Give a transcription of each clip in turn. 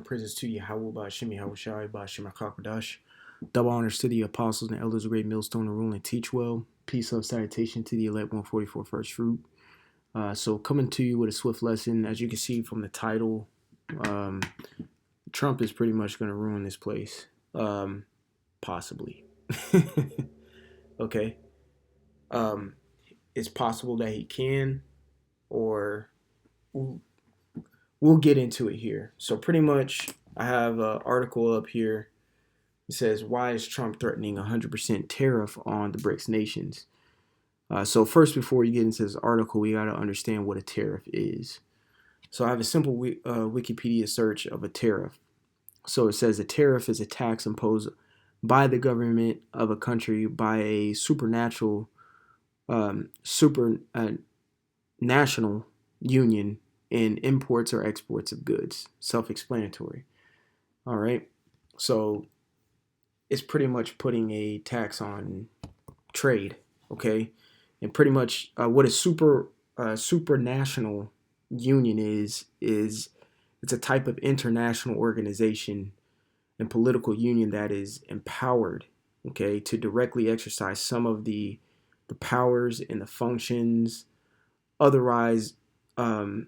Praises to Yahweh Ba'Shem Yahushai Ba'Shem HaKakodash. Double honors to the apostles and elders of great millstone to rule and teach well. Peace of salutation to the elect 144 first fruit. So coming to you with a swift lesson. As you can see from the title, um, Trump is pretty much going to ruin this place. Possibly. Okay. Um, it's possible that he can, or we'll get into it here. So pretty much, I have an article up here. It says, why is Trump threatening 100% tariff on the BRICS nations? So first, before you get into this article, we got to understand what a tariff is. So I have a simple Wikipedia search of a tariff. So it says a tariff is a tax imposed by the government of a country by a national union in imports or exports of goods. Self-explanatory. All right. So it's pretty much putting a tax on trade. Okay. And pretty much what a supranational union is it's a type of international organization and political union that is empowered, okay, to directly exercise some of the powers and the functions otherwise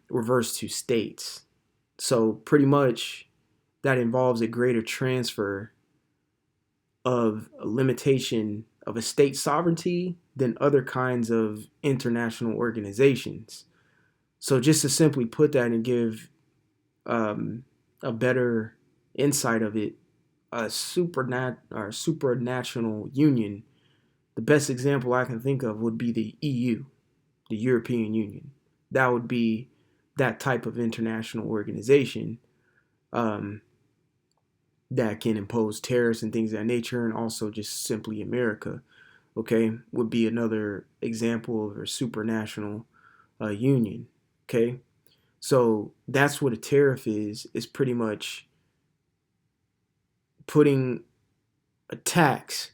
reversed to states. So pretty much that involves a greater transfer of a limitation of a state sovereignty than other kinds of international organizations. So just to simply put that and give a better insight of it, a supranational union, the best example I can think of would be the EU, the European Union. That would be that type of international organization that can impose tariffs and things of that nature, and also just simply America, okay, would be another example of a supranational union, okay? So that's what a tariff is pretty much putting a tax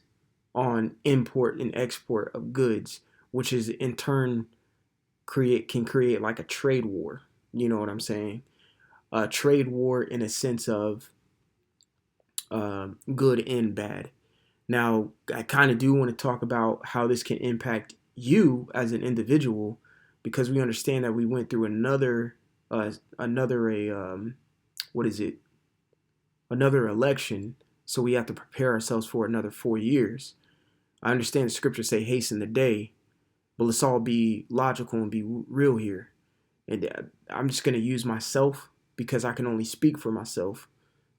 on import and export of goods, which is in turn can create like a trade war. You know what I'm saying? A trade war in a sense of good and bad. Now, I kind of do want to talk about how this can impact you as an individual, because we understand that we went through another election, so we have to prepare ourselves for another 4 years. I understand the scriptures say hasten the day, but let's all be logical and be real here. And I'm just going to use myself because I can only speak for myself.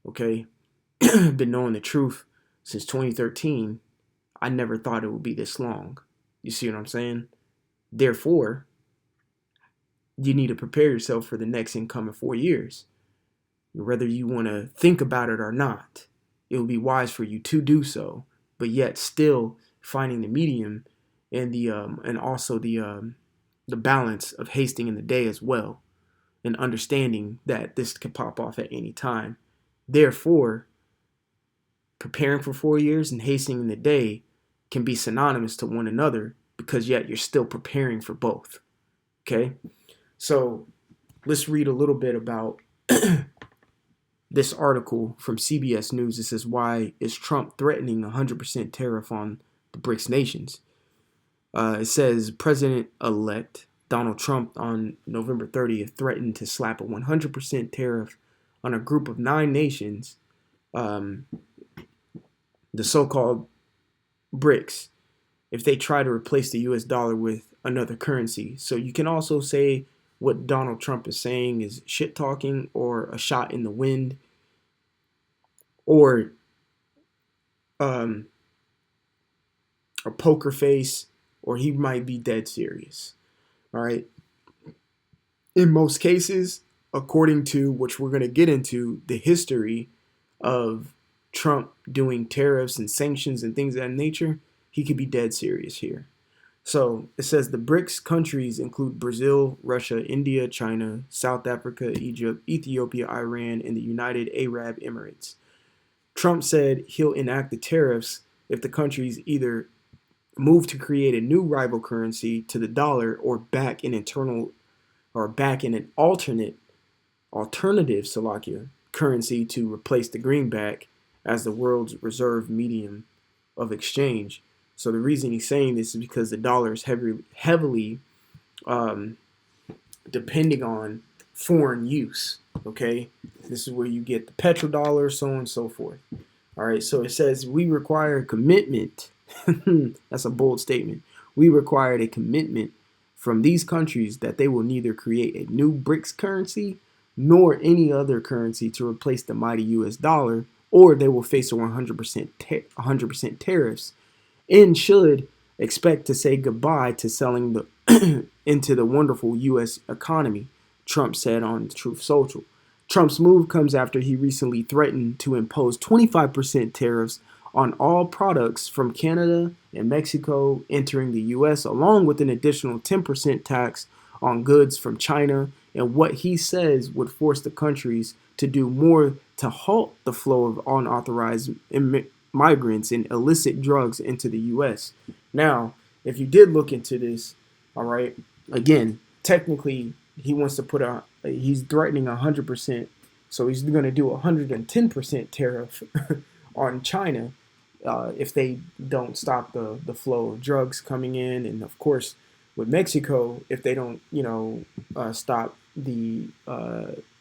Okay. Been knowing the truth since 2013. I never thought it would be this long. You see what I'm saying? Therefore, you need to prepare yourself for the next incoming 4 years. Whether you want to think about it or not, it would be wise for you to do so, but yet still finding the medium and also the balance of hasting in the day as well, and understanding that this could pop off at any time. Therefore, preparing for 4 years and hastening in the day can be synonymous to one another, because yet you're still preparing for both. Okay? So let's read a little bit about this article from CBS News. It says, why is Trump threatening 100% tariff on the BRICS nations? It says President-elect Donald Trump on November 30th threatened to slap a 100% tariff on a group of 9 nations, the so-called BRICS, if they try to replace the US dollar with another currency. So you can also say what Donald Trump is saying is shit talking or a shot in the wind, or a poker face, or he might be dead serious. All right. In most cases, according to which we're going to get into the history of Trump doing tariffs and sanctions and things of that nature, he could be dead serious here. So it says the BRICS countries include Brazil, Russia, India, China, South Africa, Egypt, Ethiopia, Iran, and the United Arab Emirates. Trump said he'll enact the tariffs if the countries either move to create a new rival currency to the dollar, or back in an alternative Slovakia currency to replace the greenback as the world's reserve medium of exchange. So the reason he's saying this is because the dollar is heavily um, depending on foreign use. Okay, this is where you get the petrodollar, so on and so forth. All right, so it says we require commitment. That's a bold statement. We required a commitment from these countries that they will neither create a new BRICS currency nor any other currency to replace the mighty US dollar, or they will face a 100% tariffs and should expect to say goodbye to selling the into the wonderful US economy, Trump said on Truth Social. Trump's move comes after he recently threatened to impose 25% tariffs on all products from Canada and Mexico entering the US, along with an additional 10% tax on goods from China, and what he says would force the countries to do more to halt the flow of unauthorized migrants and illicit drugs into the US. Now, if you did look into this, all right, again, technically he wants to he's threatening 100%, so he's going to do 110% tariff on China if they don't stop the flow of drugs coming in, and of course with Mexico if they don't stop the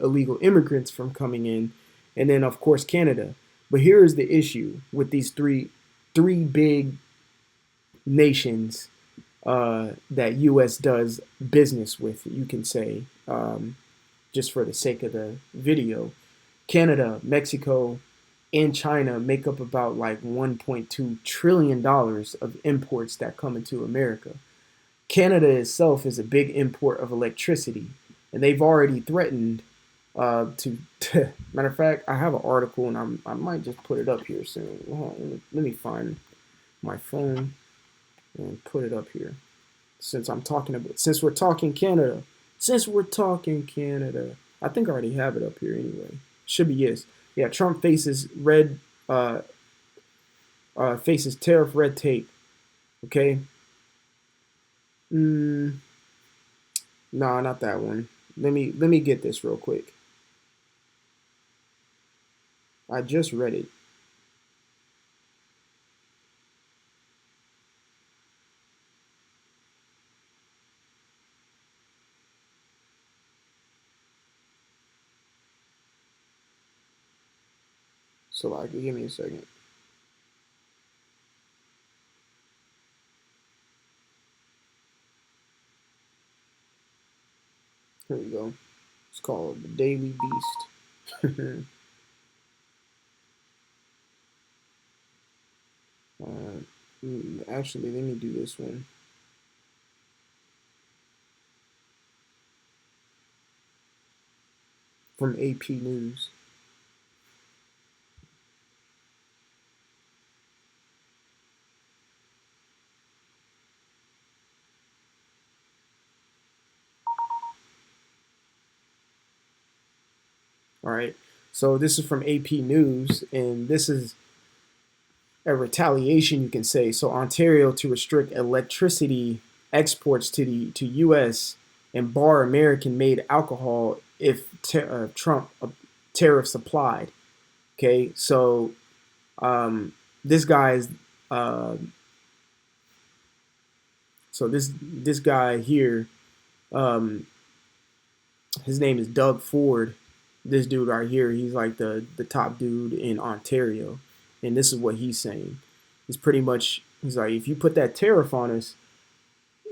illegal immigrants from coming in, and then of course Canada. But here is the issue with these three big nations that U.S. does business with, you can say, just for the sake of the video. Canada, Mexico, and China make up about like $1.2 trillion of imports that come into America. Canada itself is a big import of electricity, and they've already threatened to matter of fact, I have an article, and I might just put it up here soon. Let me find my phone and put it up here. Since we're talking Canada, I think I already have it up here anyway. Should be yes. Yeah, Trump faces faces tariff red tape. Okay. No, not that one. Let me get this real quick. I just read it. So like, give me a second. Here we go. It's called The Daily Beast. Actually, let me do this one. From AP News. All right. So this is from AP News, and this is a retaliation, you can say. So Ontario to restrict electricity exports to U.S. and bar American-made alcohol if Trump tariffs applied. Okay, so this guy is this guy here, his name is Doug Ford. This dude right here, he's like the top dude in Ontario, and this is what he's saying. He's like, if you put that tariff on us,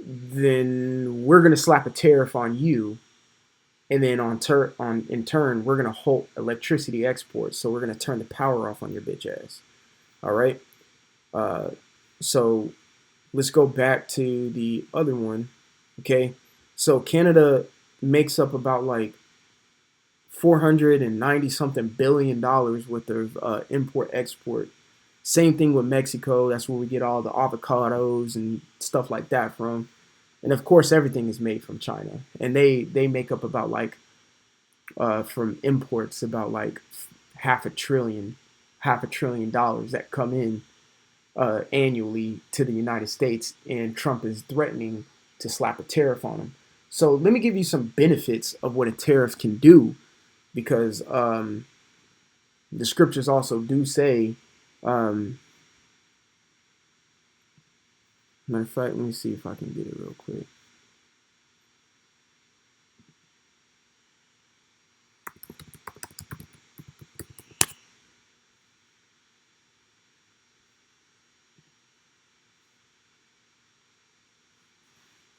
then we're gonna slap a tariff on you, and then in turn we're gonna halt electricity exports. So we're gonna turn the power off on your bitch ass. All right. So let's go back to the other one. Okay. So Canada makes up about like $490 something billion worth of import export. Same thing with Mexico. That's where we get all the avocados and stuff like that from. And of course, everything is made from China, and they make up about like from imports about like half a trillion dollars that come in annually to the United States, and Trump is threatening to slap a tariff on them. So let me give you some benefits of what a tariff can do, because The scriptures also do say, um, matter of fact, let me see if I can get it real quick.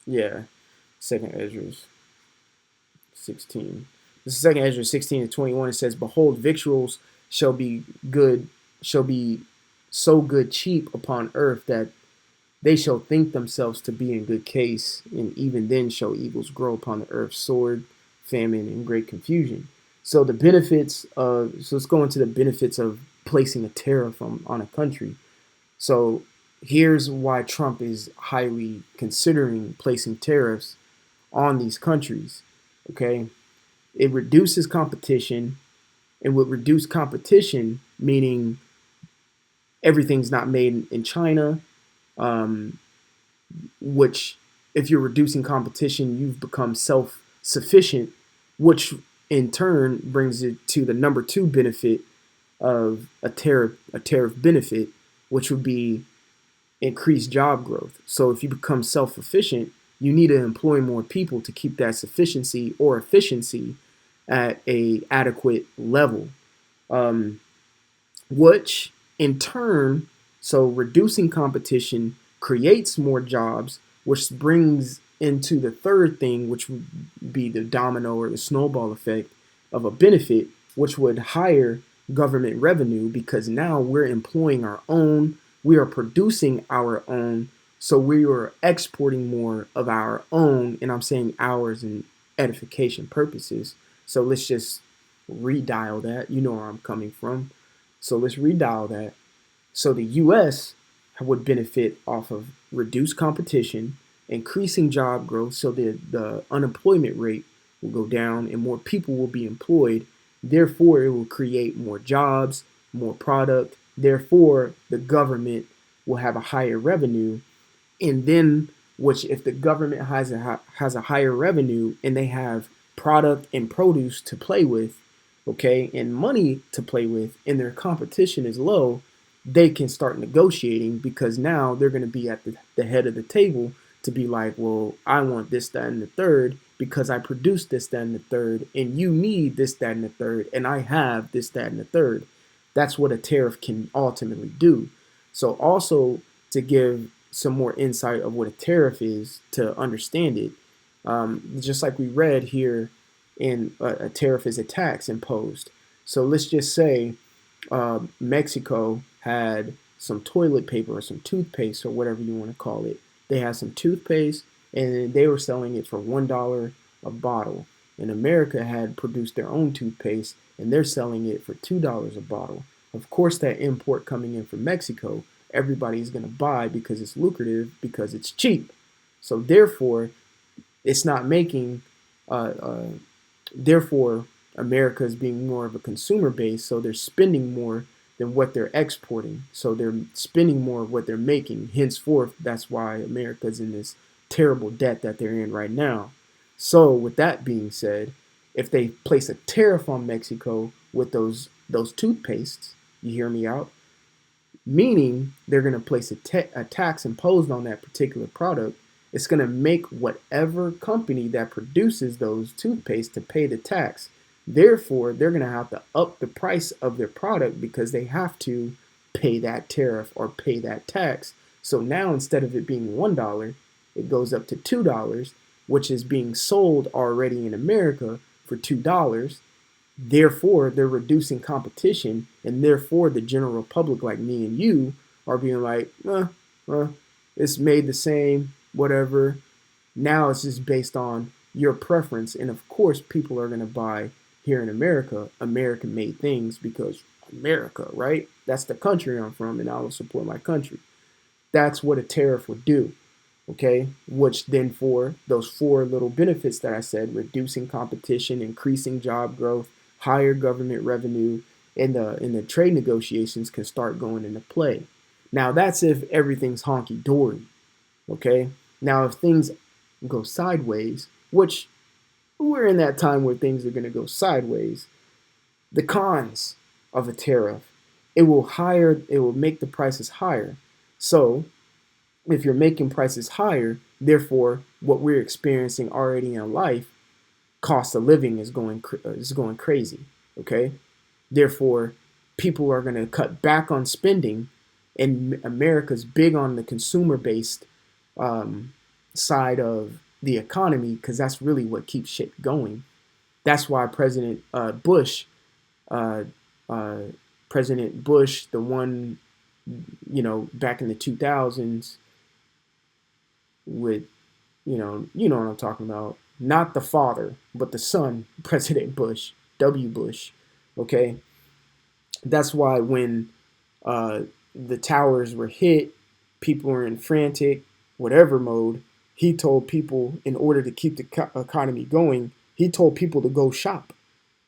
Yeah, Second Ezra 16. This is Second Ezra 16-21. It says, "Behold, victuals shall be good, shall be so good cheap upon earth that they shall think themselves to be in good case, and even then shall evils grow upon the earth, sword, famine, and great confusion." So the benefits of so let's go into the benefits of placing a tariff on a country. So here's why Trump is highly considering placing tariffs on these countries. Okay, it reduces competition, and with reduced competition, meaning everything's not made in China, um, which if you're reducing competition, you've become self-sufficient, which in turn brings it to the number two benefit of a tariff benefit, which would be increased job growth. So if you become self-sufficient, you need to employ more people to keep that sufficiency or efficiency at a adequate level, um, which in turn, so reducing competition creates more jobs, which brings into the third thing, which would be the domino or the snowball effect of a benefit, which would higher government revenue because now we're employing our own, we are producing our own, so we are exporting more of our own, and I'm saying ours in edification purposes. So let's just redial that. You know where I'm coming from. So let's redial that. So the US would benefit off of reduced competition, increasing job growth, so the unemployment rate will go down and more people will be employed. Therefore, it will create more jobs, more product. Therefore, the government will have a higher revenue. And then, which if the government has a higher revenue and they have product and produce to play with, okay, and money to play with, and their competition is low, they can start negotiating because now they're going to be at the head of the table to be like, well, I want this, that, and the third because I produce this, that, and the third, and you need this, that, and the third, and I have this, that, and the third. That's what a tariff can ultimately do. So also to give some more insight of what a tariff is to understand it, just like we read here in a tariff is a tax imposed. So let's just say Mexico had some toilet paper or some toothpaste or whatever you want to call it. They had some toothpaste and they were selling it for $1 a bottle. And America had produced their own toothpaste and they're selling it for $2 a bottle. Of course, that import coming in from Mexico, everybody's going to buy because it's lucrative, because it's cheap. So therefore, it's not making, uh, uh, therefore, America is being more of a consumer base, so they're spending more than what they're exporting. So they're spending more of what they're making. Henceforth, that's why America's in this terrible debt that they're in right now. So with that being said, if they place a tariff on Mexico with those toothpastes, you hear me out, meaning they're going to place a tax imposed on that particular product. It's going to make whatever company that produces those toothpaste to pay the tax. Therefore, they're going to have to up the price of their product because they have to pay that tariff or pay that tax. So now instead of it being $1, it goes up to $2, which is being sold already in America for $2. Therefore, they're reducing competition, and therefore the general public like me and you are being like, it's made the same, whatever. Now it's just based on your preference, and of course people are going to buy here in America, American-made things because America, right? That's the country I'm from, and I will support my country. That's what a tariff would do, okay? Which then for those four little benefits that I said, reducing competition, increasing job growth, higher government revenue, and the trade negotiations can start going into play. Now that's if everything's honky-dory, okay? Now if things go sideways, which we're in that time where things are going to go sideways, the cons of a tariff, it will make the prices higher. So if you're making prices higher, therefore what we're experiencing already in life, cost of living is going crazy. Okay, therefore people are going to cut back on spending, and America's big on the consumer based side of the economy because that's really what keeps shit going. That's why uh, uh, President Bush, the one, back in the 2000s, with, you know what I'm talking about. Not the father, but the son, President Bush, W. Bush. Okay, that's why when uh, the towers were hit, people were in frantic, whatever mode. He told people, in order to keep the economy going, he told people to go shop,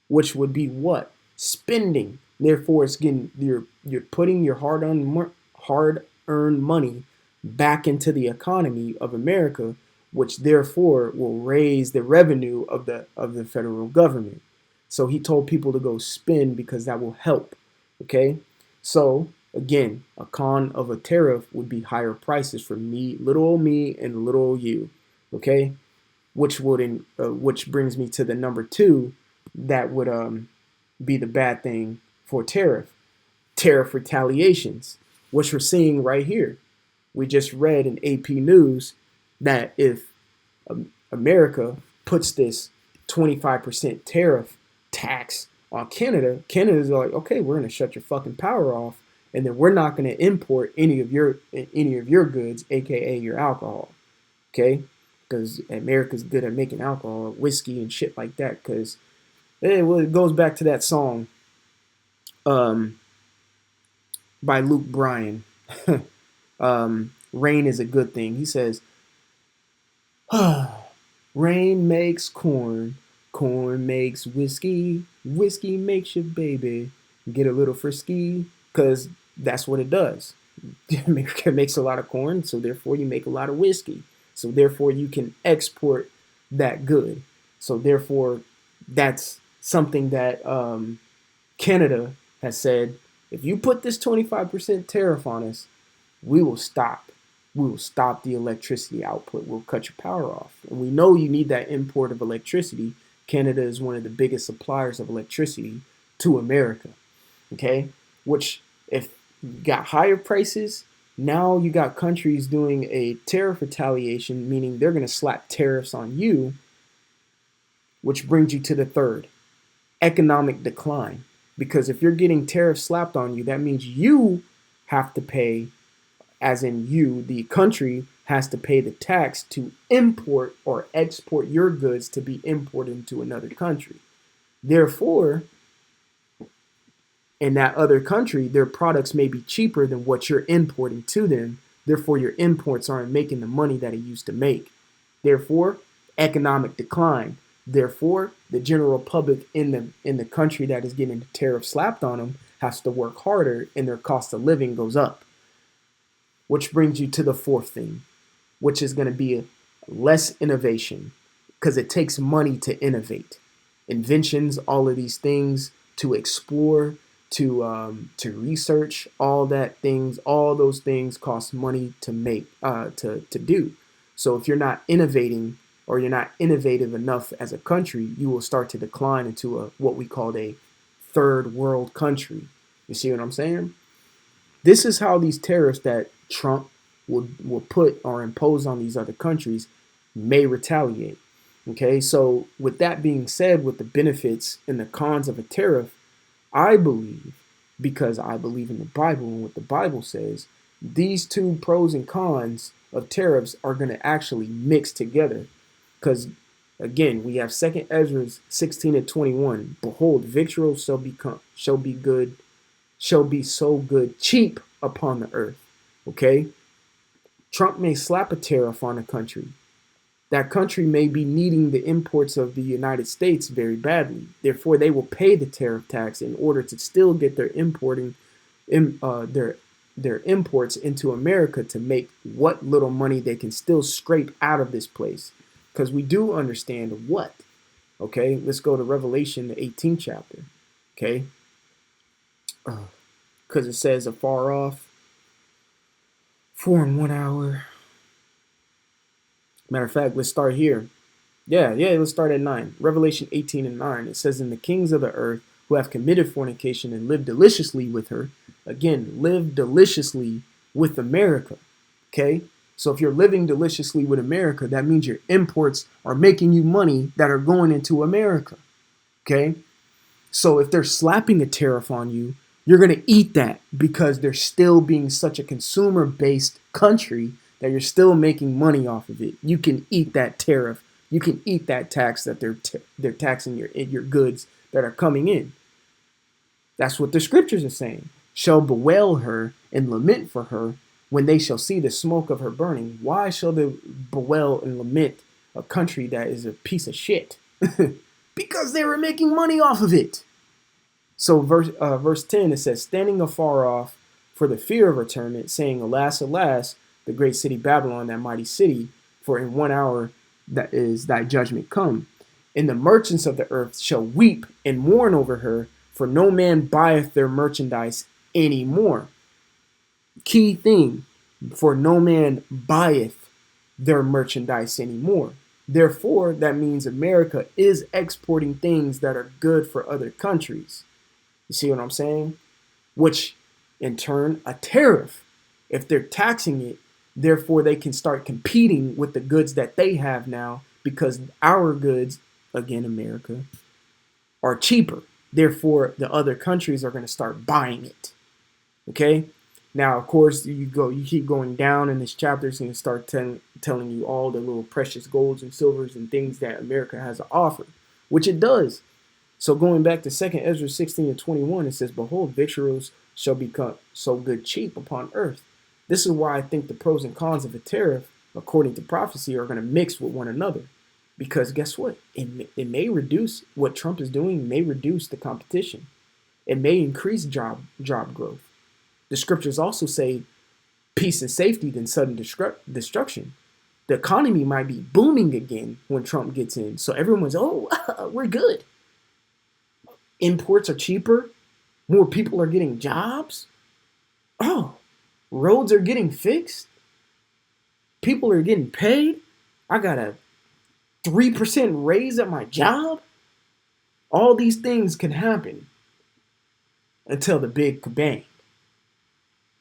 which would be what? Spending. Therefore, it's getting you're putting your hard earned money back into the economy of America, which therefore will raise the revenue of the federal government. So he told people to go spend because that will help. Okay, so again, a con of a tariff would be higher prices for me, little old me, and little old you. Okay, which brings me to the number two that would be the bad thing for tariff retaliations, which we're seeing right here. We just read in AP News that if America puts this 25% tariff tax on Canada, Canada's like, okay, we're gonna shut your fucking power off, and then we're not gonna import any of your goods, aka your alcohol. Okay, because America's good at making alcohol, whiskey, and shit like that. Because it goes back to that song um, by Luke Bryan. Rain is a good thing. He says, rain makes corn, corn makes whiskey, whiskey makes your baby get a little frisky, because that's what it does. America makes a lot of corn, so therefore you make a lot of whiskey. So therefore you can export that good. So therefore that's something that Canada has said, if you put this 25% tariff on us, we will stop. We will stop the electricity output. We'll cut your power off. And we know you need that import of electricity. Canada is one of the biggest suppliers of electricity to America. Okay? Which, if you got higher prices, now you got countries doing a tariff retaliation, meaning they're going to slap tariffs on you, which brings you to the third, economic decline. Because if you're getting tariffs slapped on you, that means you have to pay, as in you, the country has to pay the tax to import or export your goods to be imported into another country. Therefore, in that other country, their products may be cheaper than what you're importing to them. Therefore, your imports aren't making the money that it used to make. Therefore, economic decline. Therefore, the general public in the country that is getting the tariff slapped on them has to work harder, and their cost of living goes up. Which brings you to the fourth thing, which is going to be less innovation, because it takes money to innovate. Inventions, all of these things, to explore, to research, all those things cost money to make, to do. So if you're not innovating, or you're not innovative enough as a country, you will start to decline into what we call a third world country. You see what I'm saying? This is how these tariffs that Trump will put or impose on these other countries may retaliate. Okay, so with that being said, with the benefits and the cons of a tariff, I believe, because I believe in the Bible and what the Bible says, these two pros and cons of tariffs are going to actually mix together. Because again, we have 2 Ezra 16:21. Behold, victual shall be so good, cheap upon the earth. Okay? Trump may slap a tariff on a country. That country may be needing the imports of the United States very badly. Therefore, they will pay the tariff tax in order to still get their their imports into America to make what little money they can still scrape out of this place. Because we do understand what. Okay, let's go to Revelation, the 18th chapter. Okay, because it says afar off, 4 in 1 hour. Matter of fact, let's start here. Yeah, let's start at 9. Revelation 18 and 9. It says, "And the kings of the earth who have committed fornication and lived deliciously with her," again, live deliciously with America. Okay? So if you're living deliciously with America, that means your imports are making you money that are going into America. Okay? So if they're slapping a tariff on you, you're going to eat that because they're still being such a consumer-based country that you're still making money off of it. You can eat that tariff. You can eat that tax that they're taxing your goods that are coming in. That's what the scriptures are saying. "Shall bewail her and lament for her when they shall see the smoke of her burning." Why shall they bewail and lament a country that is a piece of shit? Because they were making money off of it. So verse 10, it says, "Standing afar off for the fear of retirement, saying, Alas, alas, the great city Babylon, that mighty city, for in 1 hour that is thy judgment come. And the merchants of the earth shall weep and mourn over her, for no man buyeth their merchandise anymore." Key thing, for no man buyeth their merchandise anymore. Therefore, that means America is exporting things that are good for other countries. You see what I'm saying? Which, in turn, a tariff. If they're taxing it, therefore they can start competing with the goods that they have now, because our goods, again, America, are cheaper. Therefore, the other countries are going to start buying it. Okay? Now, of course, you keep going down in this chapter, it's going to start telling you all the little precious golds and silvers and things that America has to offer, which it does. So going back to 2 Ezra 16 and 21, it says, "Behold, victuals shall become so good cheap upon earth." This is why I think the pros and cons of a tariff, according to prophecy, are going to mix with one another. Because guess what? It may reduce, what Trump is doing may reduce the competition. It may increase job growth. The scriptures also say peace and safety than sudden destruction. The economy might be booming again when Trump gets in. So everyone's, oh, we're good. Imports are cheaper. More people are getting jobs. Oh, roads are getting fixed. People are getting paid. I got a 3% raise at my job. All these things can happen until the big kabang.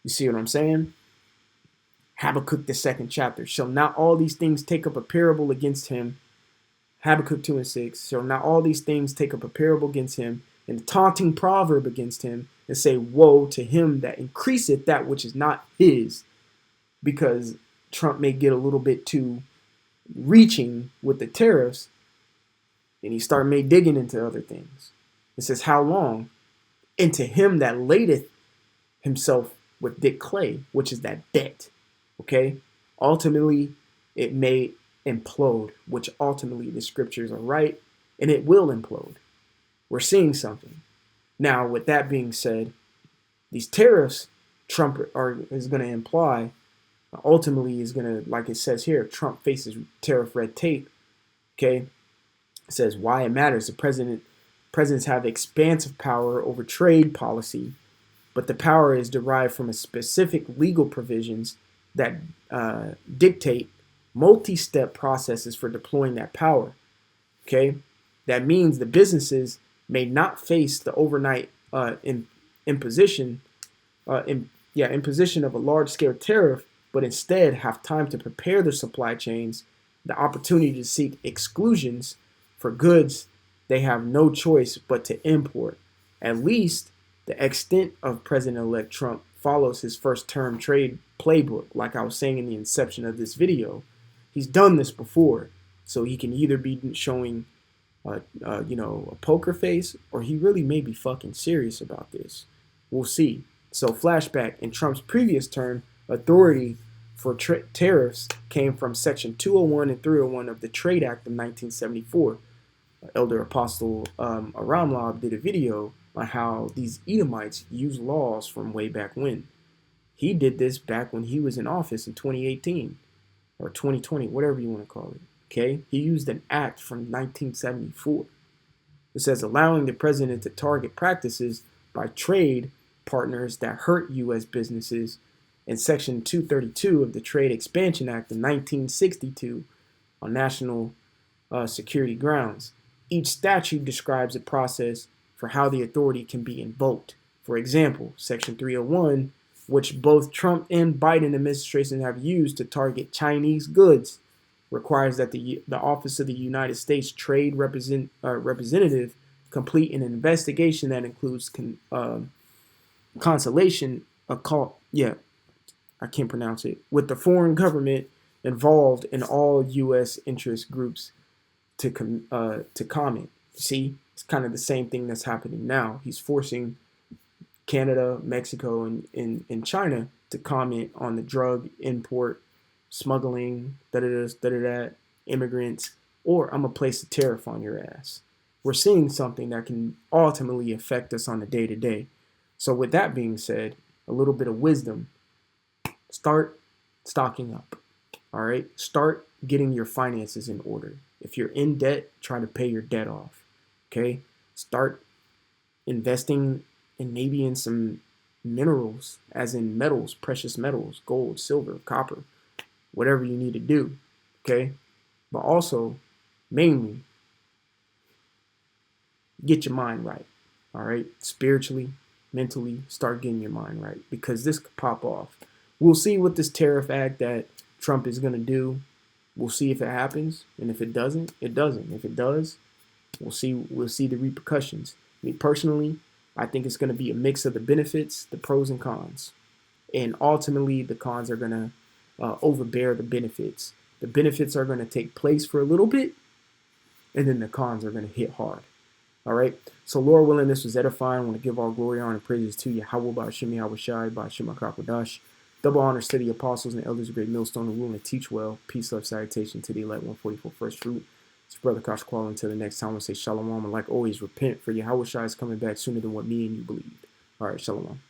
You see what I'm saying? Habakkuk, the 2nd chapter. "Shall not all these things take up a parable against him?" Habakkuk 2 and 6. "Shall not all these things take up a parable against him, and a taunting proverb against him, and say, Woe to him that increaseth that which is not his?" Because Trump may get a little bit too reaching with the tariffs, and he start digging into other things. It says, "How long? And to him that ladeth himself with thick clay," which is that debt. Okay? Ultimately, it may implode, which ultimately the scriptures are right, and it will implode. We're seeing something. Now, with that being said, these tariffs Trump is going to imply, ultimately is going to, like it says here, Trump faces tariff red tape. Okay? It says why it matters. Presidents have expansive power over trade policy, but the power is derived from a specific legal provisions that dictate multi-step processes for deploying that power. Okay, that means the businesses may not face the overnight imposition of a large-scale tariff, but instead have time to prepare their supply chains, the opportunity to seek exclusions for goods they have no choice but to import. At least the extent of President-elect Trump follows his first term trade playbook, like I was saying in the inception of this video. He's done this before, so he can either be showing a poker face, or he really may be fucking serious about this. We'll see. So flashback, in Trump's previous term, authority for tariffs came from Section 201 and 301 of the Trade Act of 1974. Elder Apostle Aramlab did a video on how these Edomites use laws from way back when. He did this back when he was in office in 2018 or 2020, whatever you want to call it. Okay, he used an act from 1974. It says allowing the president to target practices by trade partners that hurt U.S. businesses, and Section 232 of the Trade Expansion Act of 1962 on national security grounds. Each statute describes a process for how the authority can be invoked. For example, Section 301, which both Trump and Biden administrations have used to target Chinese goods, requires that the Office of the United States Trade Representative complete an investigation that includes consultation, I can't pronounce it, with the foreign government involved in all U.S. interest groups to comment. See, it's kind of the same thing that's happening now. He's forcing Canada, Mexico, and China to comment on the drug import, smuggling, immigrants, or I'm going to place a tariff on your ass. We're seeing something that can ultimately affect us on the day-to-day. So with that being said, a little bit of wisdom. Start stocking up. All right? Start getting your finances in order. If you're in debt, try to pay your debt off. Okay? Start investing in some minerals, as in metals, precious metals, gold, silver, copper, whatever you need to do. Okay? But also, mainly, get your mind right. All right? Spiritually, mentally, start getting your mind right, because this could pop off. We'll see what this tariff act that Trump is going to do. We'll see if it happens, and if it doesn't, it doesn't. If it does, we'll see the repercussions. Me personally, I think it's going to be a mix of the benefits, the pros and cons, and ultimately the cons are going to overbear the benefits. The benefits are going to take place for a little bit, and then the cons are going to hit hard. All right. So, Lord willing, this was edifying. I want to give all glory, honor, and praises to Yahweh, Ba'ashim Yahushai, Ba'ashim HaKakodash. Double honors to the apostles and elders of Great Millstone who rule and teach well. Peace, love, salutation to the elect 144 first fruit. It's Brother Kosh Kwal. Until the next time, we'll say shalom. And like always, repent, for Yahushua is coming back sooner than what me and you believed. All right, shalom.